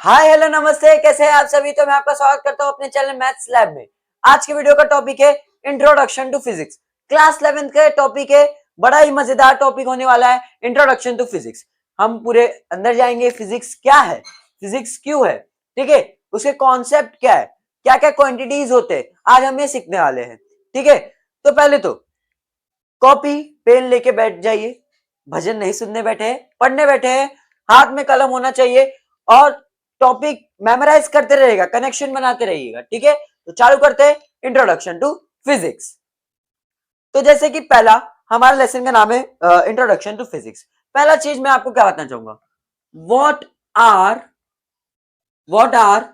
Hi hello नमस्ते, कैसे हैं आप सभी। तो मैं आपका स्वागत करता हूं अपने चैनल मैथ्स लैब में। आज के वीडियो का टॉपिक है introduction to physics. Class 11th का टॉपिक है, बड़ा ही मजेदार टॉपिक होने वाला है इंट्रोडक्शन टू फिजिक्स। हम पूरे अंदर जाएंगे, फिजिक्स क्या है, फिजिक्स क्यों है, ठीक है, उसके कॉन्सेप्ट क्या है, क्या क्या क्वांटिटीज होते हैं, आज हम ये सीखने वाले हैं। ठीक है, तो पहले तो कॉपी पेन लेके बैठ जाइए। भजन नहीं सुनने बैठे हैं, पढ़ने बैठे हैं। हाथ में कलम होना चाहिए और टॉपिक मेमोराइज करते रहेगा, कनेक्शन बनाते रहिएगा। ठीक है, तो चालू करते हैं इंट्रोडक्शन टू फिजिक्स। तो जैसे कि पहला हमारे लेसन का नाम है इंट्रोडक्शन टू फिजिक्स। पहला चीज मैं आपको क्या बताना चाहूंगा, what are what are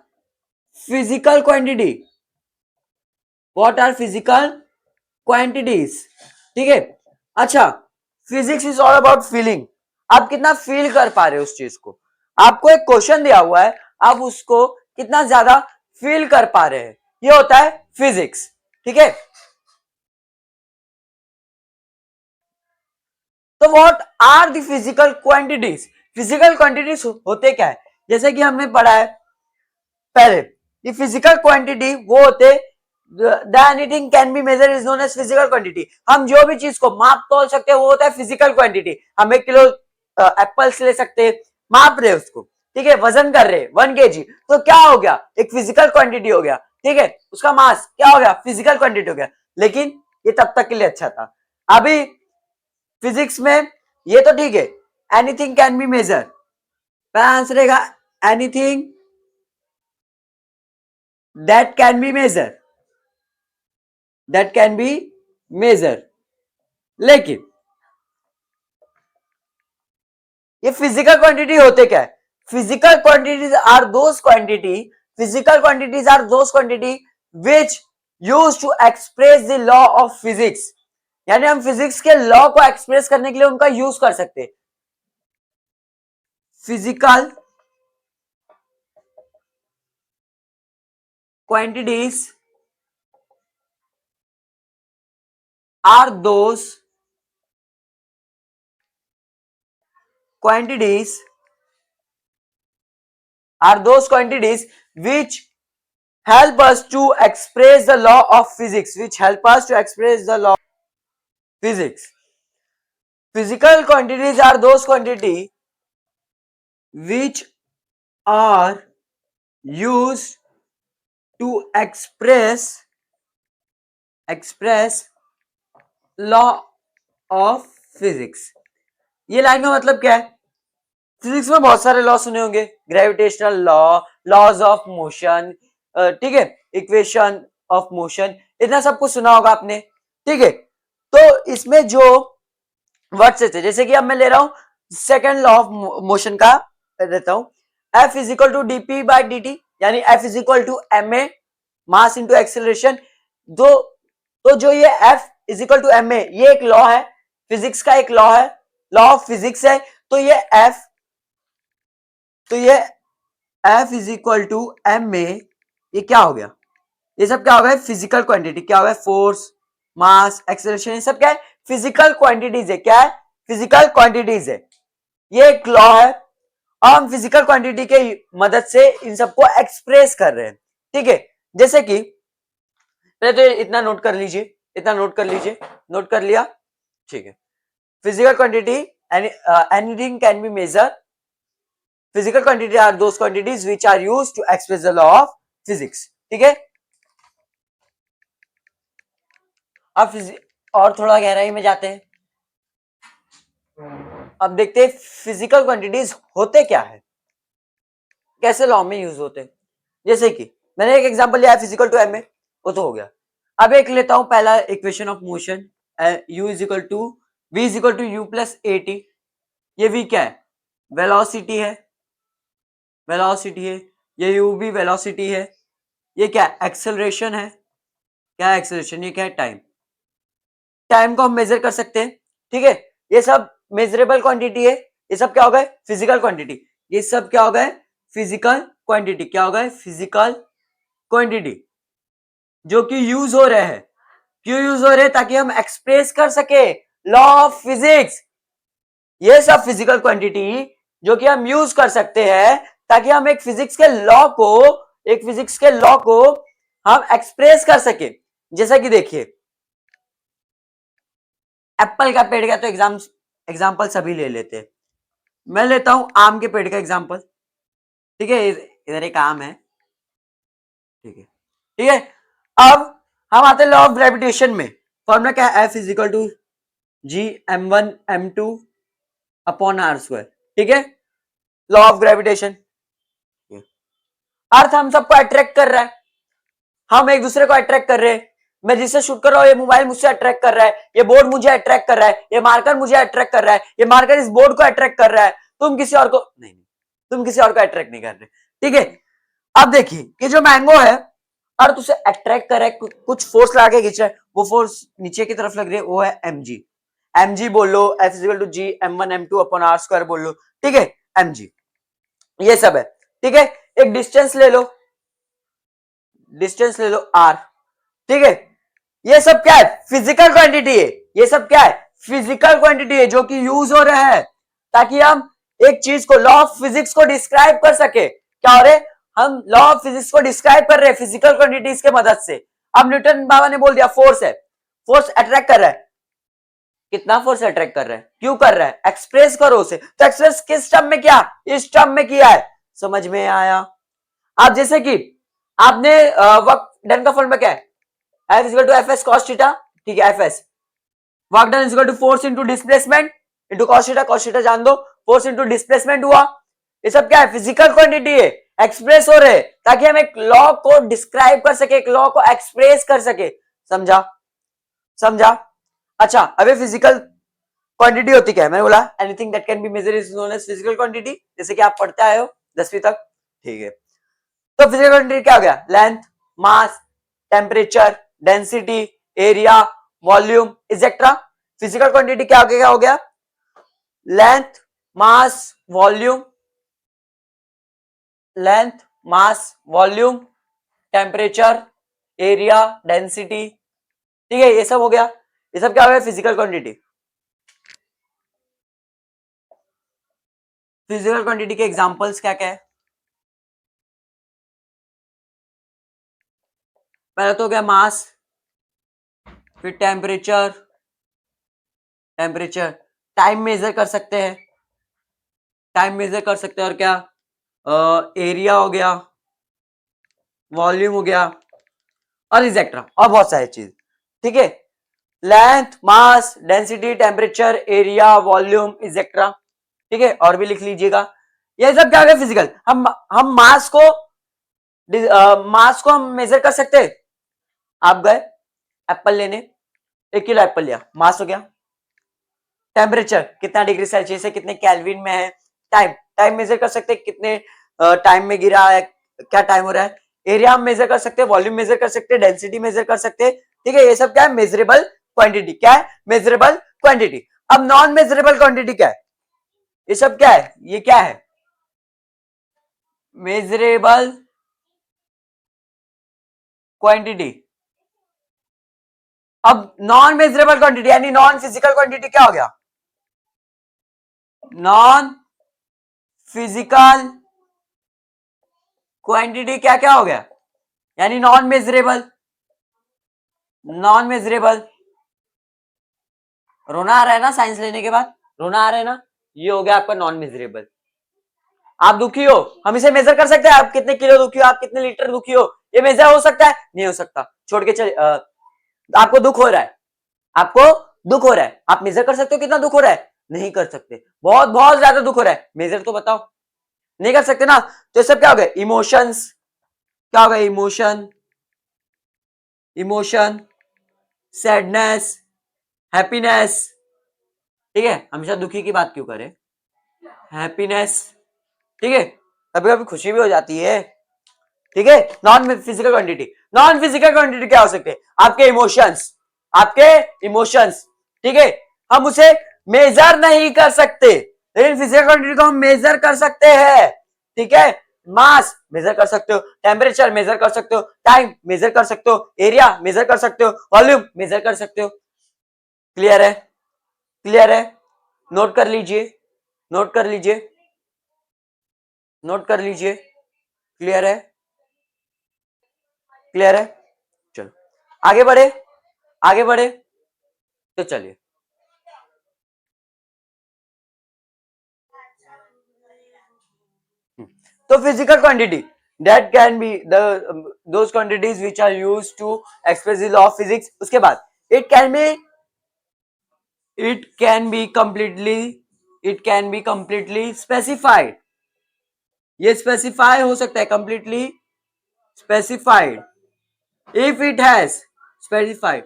physical quantity, what are physical quantities. ठीक है, अच्छा, physics is all about feeling. आप कितना फील कर पा रहे हो उस चीज को। आपको एक क्वेश्चन दिया हुआ है, आप उसको कितना ज्यादा फील कर पा रहे हैं, ये होता है फिजिक्स। ठीक है, तो what are the physical quantities. Physical quantities होते क्या है, जैसे कि हमने पढ़ा है पहले, ये फिजिकल क्वांटिटी वो होते anything can be measure is known as physical quantity. हम जो भी चीज को माप तोल सकते हैं वो होता है फिजिकल क्वांटिटी। हम 1 किलो एप्पल्स ले सकते हैं, माप रहे उसको, ठीक है, वजन कर रहे 1 kg, तो क्या हो गया, एक फिजिकल क्वांटिटी हो गया। ठीक है, उसका मास क्या हो गया, फिजिकल क्वांटिटी हो गया। लेकिन ये तब तक के लिए अच्छा था। अभी फिजिक्स में ये तो ठीक है, एनीथिंग कैन बी मेजर, पहला आंसर रहेगा anything that can be measure, that can be measure. लेकिन ये फिजिकल क्वांटिटी होते क्या है, physical quantities are those quantity, physical quantities are those quantity which use to express the law of physics. यानी हम physics के law को express करने के लिए उनका यूज कर सकते हैं। Physical quantities are those quantities quantities which help us to express the law of physics, which help us to express the law of physics. Physical quantities are those quantity which are used to express law of physics. ये line का मतलब क्या है, physics में बहुत सारे law सुने होंगे, gravitational law, laws of motion, ठीक है, इक्वेशन ऑफ मोशन, इतना सब कुछ सुना होगा आपने। ठीक है, तो इसमें जो वर्ड्स थे, जैसे कि अब मैं ले रहा हूं सेकंड लॉ ऑफ मोशन का देता हूं, F is equal to dp by dt, यानी F is equal to ma mass into acceleration. तो जो ये F is equal to ma, ये एक लॉ है, फिजिक्स का एक लॉ है, लॉ ऑफ फिजिक्स है। तो ये F is equal to ma, ये क्या हो गया, ये सब क्या हो गया, फिजिकल क्वांटिटी। क्या हो गया, फोर्स, मास, एक्सेलरेशन, ये सब क्या है, फिजिकल क्वांटिटीज है। क्या है, फिजिकल क्वांटिटीज है। ये एक लॉ है और हम फिजिकल क्वांटिटी के मदद से इन सबको एक्सप्रेस कर रहे हैं। ठीक है, जैसे कि पहले तो इतना नोट कर लीजिए, इतना नोट कर लीजिए, नोट कर लिया, ठीक है। Physical quantity, anything can be measure, physical quantity are those quantities which are used to express the law of physics. ठीक है, अब और थोड़ा गहराई में जाते हैं। अब देखते हैं फिजिकल क्वांटिटीज होते क्या है, कैसे लॉ में यूज होते हैं। जैसे कि मैंने एक एग्जांपल लिया है फिजिकल टू एम ए, वो तो हो गया। अब एक लेता हूं पहला equation of motion, u is equal to v is equal to u plus a t. ये v क्या है, वेलोसिटी है, वेलोसिटी है। ये u भी वेलोसिटी है। ये क्या है, एक्सेलरेशन है। क्या है एक्सेलरेशन, ये क्या है, टाइम। टाइम को हम मेजर कर सकते हैं। ठीक है, ये सब मेजरेबल क्वांटिटी है। ये सब क्या हो गए, फिजिकल क्वांटिटी। ये सब क्या हो गए, फिजिकल क्वांटिटी। क्या हो गए, फिजिकल क्वांटिटी जो कि यूज हो रहे हैं। क्यों यूज हो रहे हैं, ताकि हम एक्सप्रेस कर सके लॉ ऑफ फिजिक्स। ये सब फिजिकल क्वांटिटी जो कि हम यूज कर सकते हैं ताकि हम एक फिजिक्स के लॉ को हम एक्सप्रेस कर सके। जैसा कि देखिए, एप्पल का पेड़ का तो एग्जाम्पल सभी ले लेते हैं। मैं लेता हूं आम के पेड़ का एग्जाम्पल। ठीक है, इधर एक आम है। ठीक है, ठीक है। अब हम आते हैं लॉ ऑफ ग्रेविटेशन में। फॉर्मूला क्या है? F is equal to G m1 m2 upon r square. ठीक है, लॉ ऑफ ग्रेविटेशन। अर्थ हम सबको अट्रैक्ट कर रहा है, हम एक दूसरे को अट्रैक्ट कर रहे हैं। मैं जिससे शूट कर रहा हूं, ये मोबाइल मुझसे अट्रैक्ट कर रहा है, ये बोर्ड मुझे अट्रैक्ट कर रहा है, ये मार्कर मुझे अट्रैक्ट कर रहा है, ये मार्कर इस बोर्ड को अट्रैक्ट कर रहा है। तुम किसी और को नहीं, तुम किसी और को अट्रैक्ट नहीं कर रहे। ठीक है, अब देखिए कि जो मैंगो है, अर्थ उसे अट्रैक्ट कर रहा है, कुछ फोर्स लगा के खींच रहा है, वो फोर्स नीचे की तरफ लग रही है, वो है mg बोल लो, F is equal to G m1 m2 upon r square बोल लो। ठीक है, mg ये सब है। ठीक है, एक डिस्टेंस ले लो r। ठीक है, ये सब क्या है? फिजिकल क्वांटिटी है। ये सब क्या है? फिजिकल क्वांटिटी है जो कि यूज हो रहा है ताकि हम एक चीज को, लॉ ऑफ फिजिक्स को डिस्क्राइब कर सके। क्या हो रहा है? हम लॉ ऑफ फिजिक्स को डिस्क्राइब कर रहे हैं फिजिकल क्वांटिटीज के मदद से। अब न्यूटन बाबा ने बोल दिया फोर्स है, फोर्स अट्रैक्ट कर रहा है। कितना फोर्स अट्रैक्ट कर रहा है, क्यों कर रहा है? एक्सप्रेस करो उसे। तो एक्सप्रेस किस टर्म में किया? इस टर्म में किया है। समझ में आया? आप जैसे कि आपने वर्क डन का फॉर्मूला क्या है? F is equal to Fs cos theta. ठीक है, Fs work done is equal to force into displacement into cos theta जान दो, फोर्स इनटू डिस्प्लेसमेंट हुआ। ये सब क्या है? फिजिकल क्वांटिटी है, एक्सप्रेस हो रहे ताकि हम एक लॉ को डिस्क्राइब कर सके, एक लॉ को एक्सप्रेस कर सके। समझा? समझा? अच्छा, अब ये फिजिकल क्वांटिटी होती क्या है? मैंने बोला anything that can be measured is known as physical quantity, जैसे कि आप पढ़ते आए हो 10वीं तक। ठीक है, तो फिजिकल क्वांटिटी क्या हो गया? Length, mass, temperature, density, area, volume etcetera. Physical quantity क्या हो गया? Length, mass, volume, length, mass, volume, temperature, area, density. ठीक है, ये सब हो गया। ये सब क्या हो गया? Physical quantity. फिजिकल क्वांटिटी के एग्जांपल्स क्या क्या है? पहला तो हो गया मास, फिर टेम्परेचर, टाइम मेजर कर सकते हैं, और क्या? एरिया हो गया, वॉल्यूम हो गया, और एक्सेट्रा, और बहुत सारी चीज। ठीक है, length, mass, density, temperature, area, volume etcetera. ठीक है, और भी लिख लीजिएगा। ये सब क्या हो गया? फिजिकल। हम मास को हम मेजर कर सकते हैं। आप गए एप्पल लेने, 1 किलो एप्पल लिया, मास हो गया। टेम्परेचर कितना डिग्री सेल्सियस है, कितने केल्विन में है। टाइम मेजर कर सकते हैं, कितने टाइम में गिरा है, क्या टाइम हो रहा है। एरिया हम मेजर कर सकते हैं, वॉल्यूम मेजर कर सकते हैं, डेंसिटी मेजर कर सकते हैं। ठीक है, ये सब क्या है? Measurable quantity. क्या है? Measurable quantity. अब नॉन मेजरेबल क्वांटिटी क्या है? ये सब क्या है? ये क्या है? Measurable quantity. अब नॉन मेजरेबल क्वांटिटी यानी नॉन फिजिकल क्वांटिटी क्या हो गया? नॉन फिजिकल क्वांटिटी क्या क्या हो गया? यानी नॉन मेजरेबल। रोना आ रहा है ना साइंस लेने के बाद? रोना आ रहा है ना? ये हो गया आपका नॉन मेजरेबल। आप दुखी हो, हम इसे मेजर कर सकते हैं। आप कितने किलो दुखी हो, आप कितने लीटर दुखी हो, ये मेजर हो सकता है? नहीं हो सकता। छोड़ के चल। आपको दुख हो रहा है, आप मेजर कर सकते हो कितना दुख हो रहा है? नहीं कर सकते। बहुत बहुत ज्यादा दुख हो रहा है, मेजर तो बताओ। नहीं कर सकते ना। तो ये सब क्या हो गया? इमोशंस। क्या हो गया? Emotion, sadness, happiness. ठीक है, हमेशा दुखी की बात क्यों करें? हैप्पीनेस। ठीक है, कभी कभी खुशी भी हो जाती है। ठीक है, नॉन फिजिकल क्वांटिटी क्या हो सकते हैं? आपके इमोशंस। ठीक है, हम उसे मेजर नहीं कर सकते, लेकिन फिजिकल क्वांटिटी को हम मेजर कर सकते हैं। ठीक है, मास मेजर कर सकते हो, टेम्परेचर मेजर कर सकते हो, टाइम मेजर कर सकते हो, एरिया मेजर कर सकते हो, वॉल्यूम मेजर कर सकते हो। क्लियर है? नोट कर लीजिए। नोट कर लीजिए। क्लियर है? क्लियर है? चलो आगे बढ़े, आगे बढ़े। तो चलिए, तो physical quantity that can be the those quantities which are used to express the law of physics. उसके बाद it can be completely specified. ये स्पेसिफाई हो सकता है, completely specified if it has specified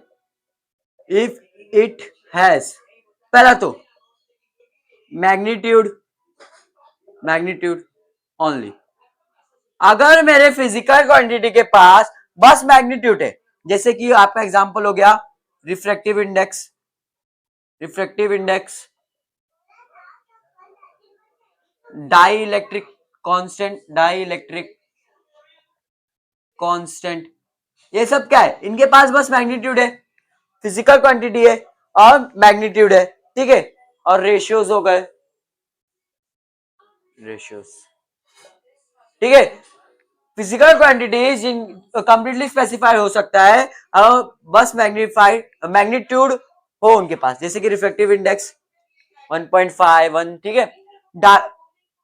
if it has पहला तो magnitude, magnitude only. अगर मेरे फिजिकल क्वांटिटी के पास बस मैग्नीट्यूड है, जैसे कि आपका एग्जांपल हो गया refractive index, refractive index, dielectric constant, dielectric constant, ये सब क्या है, इनके पास बस मैग्नीट्यूड है, फिजिकल क्वांटिटी है और मैग्नीट्यूड है, ठीक है। और रेशियोज हो गए, रेशियोज, ठीक है। फिजिकल क्वांटिटीज कंप्लीटली स्पेसिफाई हो सकता है और बस मैग्नीफाइड मैग्नीट्यूड हो उनके पास, जैसे कि रिफ्रैक्टिव इंडेक्स 1.5 ठीक है।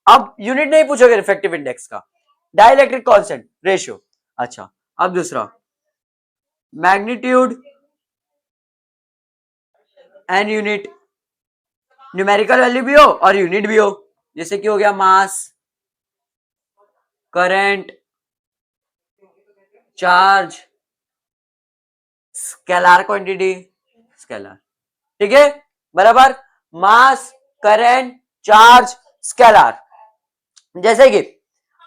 अब यूनिट नहीं पूछोगे रिफ्रैक्टिव इंडेक्स का, डाइलेक्ट्रिक कांस्टेंट, रेशियो। अच्छा, अब दूसरा magnitude and unit, numerical value भी हो और यूनिट भी हो, जैसे कि हो गया mass, current, charge, scalar quantity, scalar, ठीक है बराबर। Mass, current, charge, scalar. जैसे कि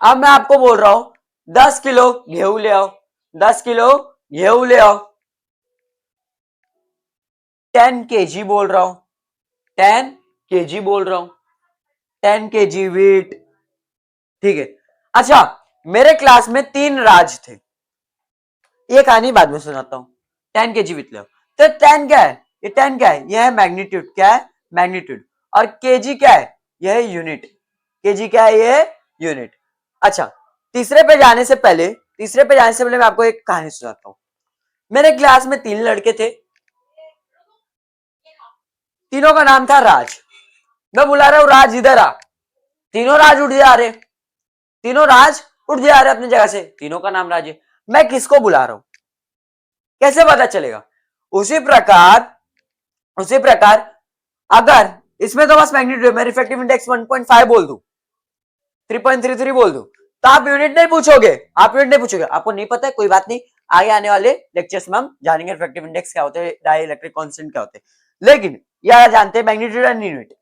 अब मैं आपको बोल रहा हूं 10 किलो गेहूं ले आओ, 10 किलो गेहूं ले आओ, 10 केजी बोल रहा हूं, 10 केजी बोल रहा हूं, 10 केजी वेट, ठीक है। अच्छा, मेरे क्लास में 3 राज थे, ये कहानी बाद में सुनाता हूं। 10 केजी विथ लो, तो 10 क्या है, ये 10 क्या है, ये है मैग्नीट्यूड, क्या है मैग्नीट्यूड, और केजी क्या है, ये है यूनिट, केजी क्या है, ये है यूनिट। अच्छा, तीसरे पे जाने से पहले, तीसरे पे जाने से पहले मैं आपको एक कहानी सुनाता हूं। मेरे क्लास में 3 लड़के थे, तीनों का नाम था राज। मैं बुला रहा हूं राज इधर आ, तीनों राज उठ जा रहे, तीनों राज उठ जा रहे अपनी जगह से, तीनों का नाम राज है। मैं किसको बुला रहा हूं, कैसे पता चलेगा? उसी प्रकार, उसी प्रकार अगर इसमें तो बस मैग्नीट्यूड, मैं रिफ्रैक्टिव इंडेक्स 1.5 बोल दूं, 3.33 बोल दूं, तो आप यूनिट नहीं पूछोगे, आप यूनिट नहीं पूछोगे, आपको नहीं पता है कोई बात नहीं, आगे आने वाले लेक्चर्स में हम जानेंगे रिफ्रैक्टिव इंडेक्स क्या होते हैं, डाई इलेक्ट्रिक कांस्टेंट क्या होते हैं, लेकिन यह जानते हैं मैग्नीट्यूड एंड यूनिट।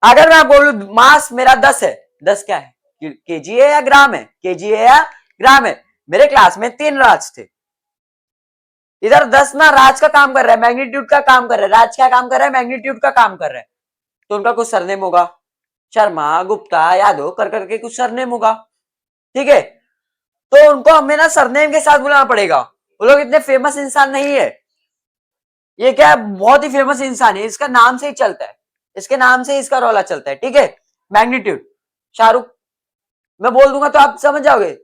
अगर मैं बोलूं मास मेरा 10 है, 10 क्या है, केजी है या ग्राम है, केजी है या ग्राम है। मेरे क्लास में 3 राज थे, इधर 10 ना राज का काम कर रहा है, मैग्नीट्यूड का काम कर रहा है, राज क्या काम कर रहा है, मैग्नीट्यूड का काम कर रहा है। तो उनका कुछ सरनेम होगा, शर्मा, गुप्ता, यादव कर करके कुछ सरनेम होगा, ठीक है। तो उनको हमें ना सरनेम के साथ बुलाना पड़ेगा, वो लोग इतने फेमस इंसान नहीं है, ये क्या है, बहुत ही फेमस इंसान है, इसका नाम से ही चलता है, इसके नाम से ही इसका रौला चलता है, ठीक है। मैग्नीट्यूड शाहरुख, मैं बोल दूंगा तो आप समझ जाओगे,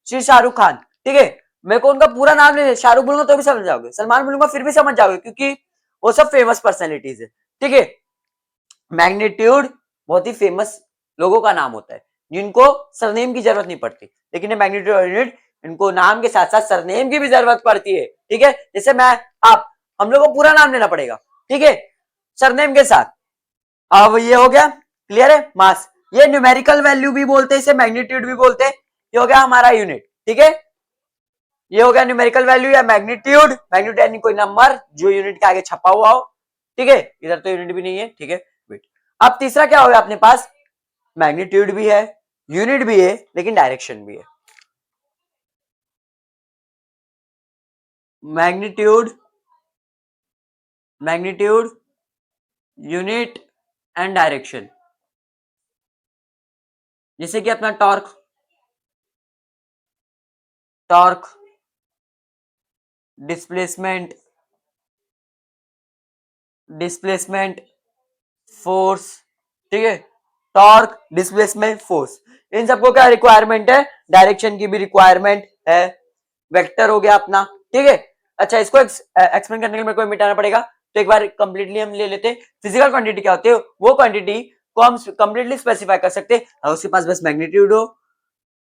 श्री शाहरुख खान, ठीक है। मेरे को उनका पूरा नाम नहीं, शाहरुख बोलूंगा तो भी समझ जाओगे, सलमान बोलूंगा फिर भी समझ जाओगे, क्योंकि वो सब फेमस पर्सनैलिटीज है, ठीक है। मैग्नीट्यूड बहुत ही फेमस लोगों का नाम होता है, जिनको सरनेम की जरूरत नहीं पड़ती, लेकिन ये मैग्नीट्यूड और यूनिट, इनको नाम के साथ साथ सरनेम की भी जरूरत पड़ती है, ठीक है। जैसे मैं, आप, हम लोग को पूरा नाम लेना पड़ेगा, ठीक है, सरनेम के साथ। अब ये हो गया, क्लियर है। मास, ये न्यूमेरिकल वैल्यू भी बोलते हैं, इसे मैग्नीट्यूड भी बोलते हैं, ये हो गया हमारा यूनिट, ठीक है। ये हो गया न्यूमेरिकल वैल्यू या मैग्नीट्यूड, मैग्नीट्यूड यानी कोई नंबर जो यूनिट के आगे छपा हुआ हो, ठीक है। इधर तो यूनिट भी नहीं है, ठीक है, वेट। अब तीसरा क्या हो गया अपने पास, मैग्नीट्यूड भी है, यूनिट भी है, लेकिन डायरेक्शन भी है। Magnitude, magnitude, unit and direction, जैसे कि अपना torque, torque, displacement, displacement, force, ठीक है, टॉर्क, डिस्प्लेसमेंट, फोर्स, इन सबको क्या रिक्वायरमेंट है, डायरेक्शन की भी रिक्वायरमेंट है, वेक्टर हो गया अपना, ठीक है। अच्छा, इसको एक्सप्लेन करने के लिए मेरे को मिटाना पड़ेगा, तो एक बार कंप्लीटली हम ले लेते हैं। फिजिकल क्वांटिटी क्या होती है, वो क्वांटिटी को हम कंप्लीटली स्पेसिफाई कर सकते हैं और उसके पास बस मैग्नीट्यूड हो,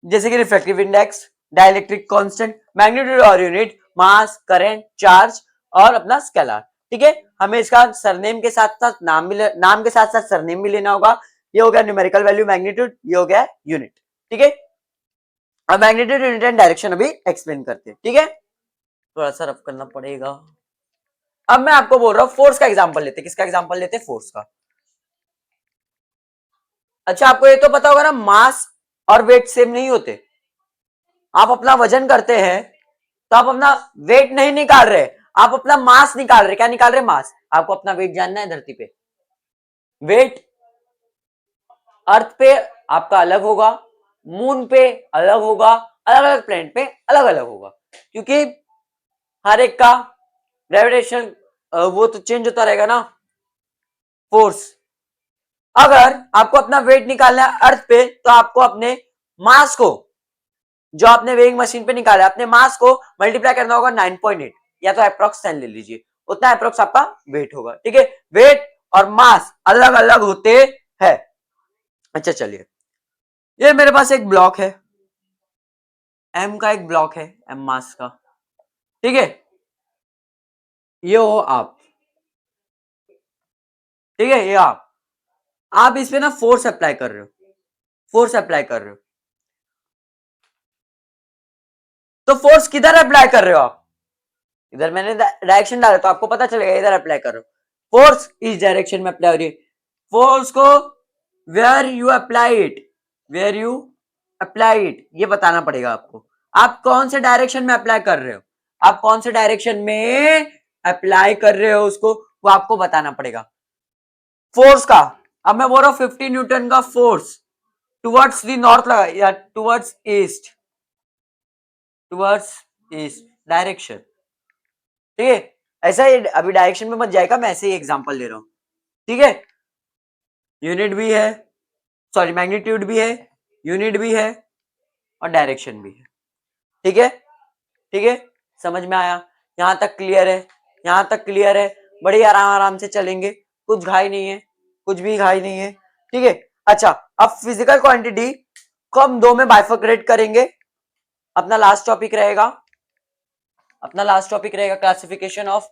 जैसे कि refractive index, dielectric constant, magnitude और यूनिट, मास, करंट, चार्ज और अपना स्केलर, ठीक है। हमें इसका सरनेम के साथ साथ नाम के साथ साथ सरनेम भी लेना होगा। ये हो गया न्यूमेरिकल वैल्यू मैग्नीट्यूड, ये हो गया यूनिट, ठीक है। अब मैग्नीट्यूड, यूनिट एंड डायरेक्शन अभी एक्सप्लेन करते हैं, ठीक है। थोड़ा सा रफ करना पड़ेगा। अब मैं आपको बोल रहा हूं फोर्स का एग्जांपल लेते, किसका एग्जांपल लेते, फोर्स का। अच्छा, आपको ये तो पता होगा ना, मास और वेट सेम नहीं होते। आप अपना वजन करते हैं तो आप अपना वेट नहीं निकाल रहे, आप अपना मास निकाल रहे। क्या निकाल रहे, मास। आपको अपना वेट जानना है धरती पे, वेट अर्थ पे आपका अलग होगा, मून पे अलग होगा, अलग अलग प्लेनेट पे अलग अलग होगा, क्योंकि हर एक का ग्रेविटेशन वो तो चेंज होता रहेगा ना, फोर्स। अगर आपको अपना वेट निकालना है अर्थ पे, तो आपको अपने मास को, जो आपने वेइंग मशीन पे निकाला अपने मास को, मल्टीप्लाई करना होगा 9.8, या तो अप्रोक्स 10 ले लीजिए, उतना अप्रोक्स आपका वेट होगा, ठीक है। वेट और मास अलग अलग होते हैं। अच्छा चलिए, ये मेरे पास एक ब्लॉक है, एम का एक ब्लॉक है, एम मास का, ठीक है। ये हो आप, ठीक है, ये आप इस पे ना फोर्स अप्लाई कर रहे हो, फोर्स अप्लाई कर रहे हो, तो फोर्स किधर अप्लाई कर रहे हो आप, इधर मैंने डायरेक्शन डाला तो आपको पता चलेगा इधर अप्लाई करो, फोर्स इस डायरेक्शन में अप्लाई हो रही है। फोर्स को where you apply it, where you apply it, ये बताना पड़ेगा आपको। आप कौन से डायरेक्शन में अप्लाई कर रहे हो, आप कौन से डायरेक्शन में अप्लाई कर रहे हो उसको, वो आपको बताना पड़ेगा। फोर्स का, अब मैं बोल रहा हूं 50 न्यूटन का फोर्स टुवर्ड्स दी नॉर्थ लगा, या टुवर्ड्स ईस्ट डायरेक्शन, ठीक है। ऐसा ही अभी डायरेक्शन में मत जाएगा, मैं ऐसे ही एग्जांपल ले रहा हूं, ठीक है। यूनिट भी है, सॉरी मैग्नीट्यूड भी है, यूनिट भी है और डायरेक्शन भी है, ठीक है, ठीक है। समझ में आया, यहां तक क्लियर है, यहां तक क्लियर है, बड़ी आराम आराम से चलेंगे, कुछ घाई नहीं है, कुछ भी घाई नहीं है, ठीक है। अच्छा, अब फिजिकल क्वांटिटी को हम दो में बाइफर्केट करेंगे, अपना लास्ट टॉपिक रहेगा, अपना लास्ट टॉपिक रहेगा क्लासिफिकेशन ऑफ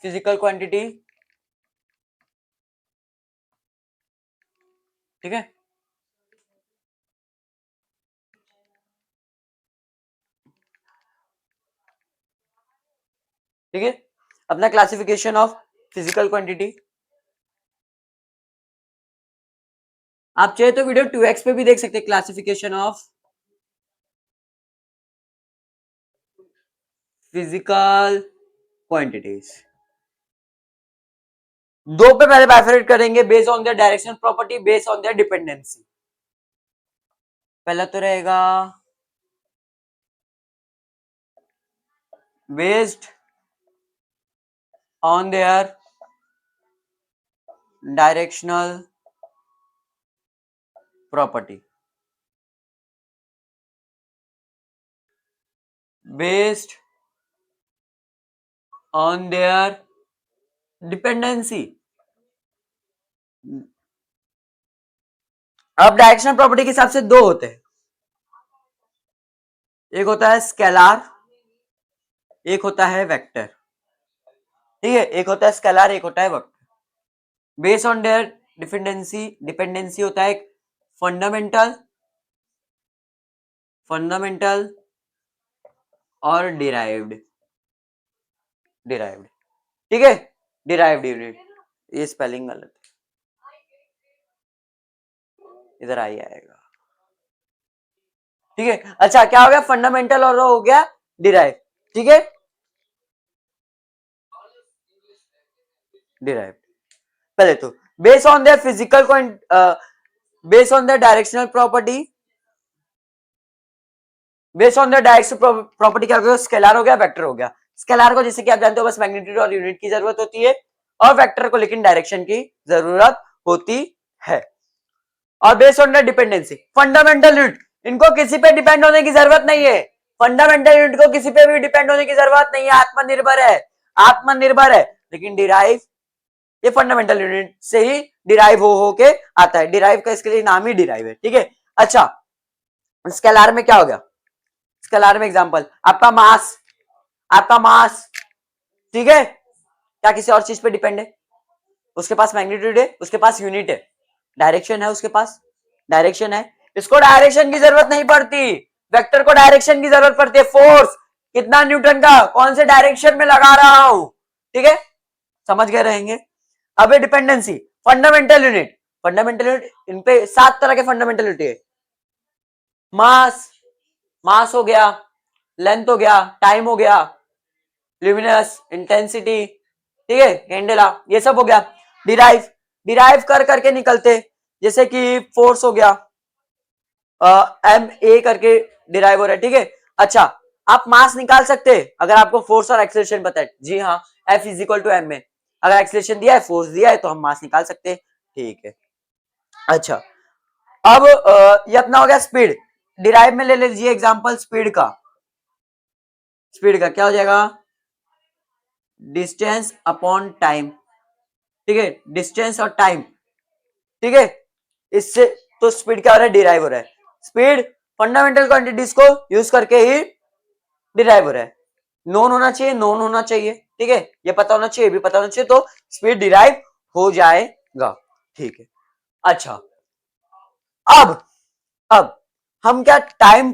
फिजिकल क्वांटिटी, ठीक है। ठीक है, अपना क्लासिफिकेशन ऑफ फिजिकल क्वांटिटी। आप चाहे तो वीडियो 2x पे भी देख सकते हैं, क्लासिफिकेशन ऑफ फिजिकल क्वांटिटीज। दो पे पहले बाइफरेट करेंगे, based on their directional property, based on their dependency. पहला तो रहेगा based on their directional property, based on their dependency. अब डायरेक्शनल प्रॉपर्टी के हिसाब से दो होते हैं, एक होता है स्केलार, एक होता है वेक्टर, ठीक है। एक होता है स्केलार, एक होता है vector. Based on their dependency, dependency होता है एक फंडामेंटल, फंडामेंटल और डिराइव्ड, डिराइव्ड, ठीक है, डिराइव्ड यूनिट। ये स्पेलिंग गलत है, इधर आई आएगा, ठीक है। अच्छा, क्या हो गया, फंडामेंटल और हो गया डिराइव, ठीक है, डिराइव। पहले तो based on their physical based on their directional property, based on the directional property क्या हो गया, स्केलर हो गया, वेक्टर हो गया। स्केलर को जैसे कि आप जानते हो बस मैग्नीट्यूड और यूनिट की जरूरत होती है, और वेक्टर को लेकिन डायरेक्शन की जरूरत होती है। और based on the dependency. Fundamental unit, इनको किसी पे डिपेंड होने की जरूरत नहीं है। फंडामेंटल यूनिट को किसी पे भी डिपेंड होने की जरूरत नहीं है, आत्मनिर्भर है, आत्मनिर्भर है। लेकिन डिराइव, ये फंडामेंटल यूनिट से ही डिराइव हो के आता है, डिराइव का इसके लिए नाम ही डिराइव है, ठीक है। अच्छा, स्केलार में क्या हो गया, स्केलार में एग्जांपल आपका मास, आपका मास, ठीक है, क्या किसी और चीज पे डिपेंड है? उसके पास मैग्नीट्यूड है, उसके पास यूनिट है, डायरेक्शन है, उसके पास डायरेक्शन है, इसको डायरेक्शन की जरूरत नहीं पड़ती, वेक्टर को डायरेक्शन की जरूरत पड़ती है। फोर्स कितना न्यूटन का, कौन से डायरेक्शन में लगा रहा हूं, ठीक है, समझ गए रहेंगे। अब ये dependency, fundamental unit, fundamental unit, इन पे 7 तरह के फंडामेंटल यूनिट है। मास, मास हो गया, लेंथ हो गया, टाइम हो गया, ल्यूमिनस, इंटेंसिटी, ठीक है, कैंडेला, ये सब हो गया। डिराइव, डिराइव कर करके निकलते, जैसे कि फोर्स हो गया, एम ए करके डिराइव हो रहा है, ठीक है। अच्छा, आप मास निकाल सकते हैं अगर आपको फोर्स और एक्सेलरेशन पता है, जी हाँ, F is equal to m में अगर एक्सेलरेशन दिया है, फोर्स दिया है, तो हम मास निकाल सकते हैं, ठीक है। अच्छा, अब ये अपना हो गया स्पीड। डिराइव में ले लीजिए एग्जांपल स्पीड का, स्पीड का क्या हो जाएगा, डिस्टेंस अपॉन टाइम, ठीक है, डिस्टेंस और टाइम, ठीक है, इससे तो स्पीड क्या हो रहा है, डिराइव हो रहा है। स्पीड फंडामेंटल क्वांटिटीज को यूज करके ही डिराइव हो रहा है, नोन होना चाहिए, नोन होना चाहिए, ठीक है, ये पता होना चाहिए, भी पता होना चाहिए, तो स्पीड डिराइव हो जाएगा, ठीक है। अच्छा, अब हम क्या टाइम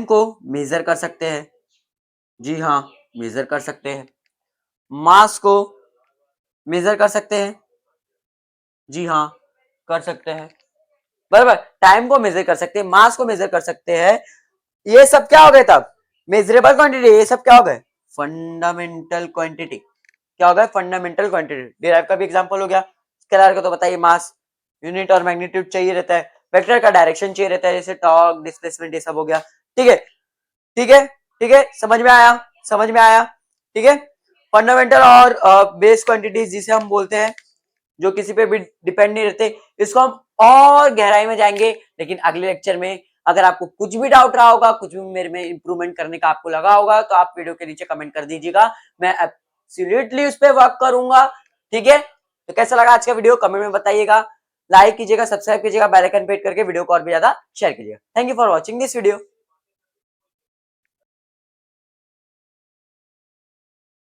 को मेजर कर सकते हैं, जी हाँ, मेजर कर सकते हैं। मास को मेजर कर सकते हैं, जी हाँ, कर सकते हैं, बराबर। टाइम को मेजर कर सकते हैं, मास को मेजर कर सकते हैं, ये सब क्या हो गए तब, मेजरेबल क्वांटिटी, ये सब क्या हो गए, फंडामेंटल क्वांटिटी, क्या हो गया, फंडामेंटल क्वांटिटी। डिराइव का भी एग्जांपल हो गया, स्केलर का तो बताइए, मास, यूनिट और मैग्नीट्यूड चाहिए रहता है, वेक्टर का डायरेक्शन चाहिए रहता है, जैसे टॉर्क, डिस्प्लेसमेंट, ये सब हो गया, ठीक है, ठीक है, ठीक है, समझ में आया, समझ में आया, ठीक है। फंडामेंटल और बेस क्वांटिटीज जिसे हम बोलते हैं, जो किसी पे भी डिपेंड नहीं रहते, इसको हम और गहराई में जाएंगे, लेकिन अगले लेक्चर में। अगर आपको कुछ भी डाउट रहा होगा, कुछ भी मेरे में इंप्रूवमेंट करने का आपको लगा होगा, तो आप वीडियो के नीचे कमेंट कर दीजिएगा, मैं एब्सोल्युटली उस पर वर्क करूंगा, ठीक है। तो कैसा लगा आज का वीडियो, कमेंट में बताइएगा, लाइक कीजिएगा, सब्सक्राइब कीजिएगा, बेल आइकन पे हिट करके वीडियो को और भी ज्यादा शेयर कीजिएगा। Thank you for watching this video.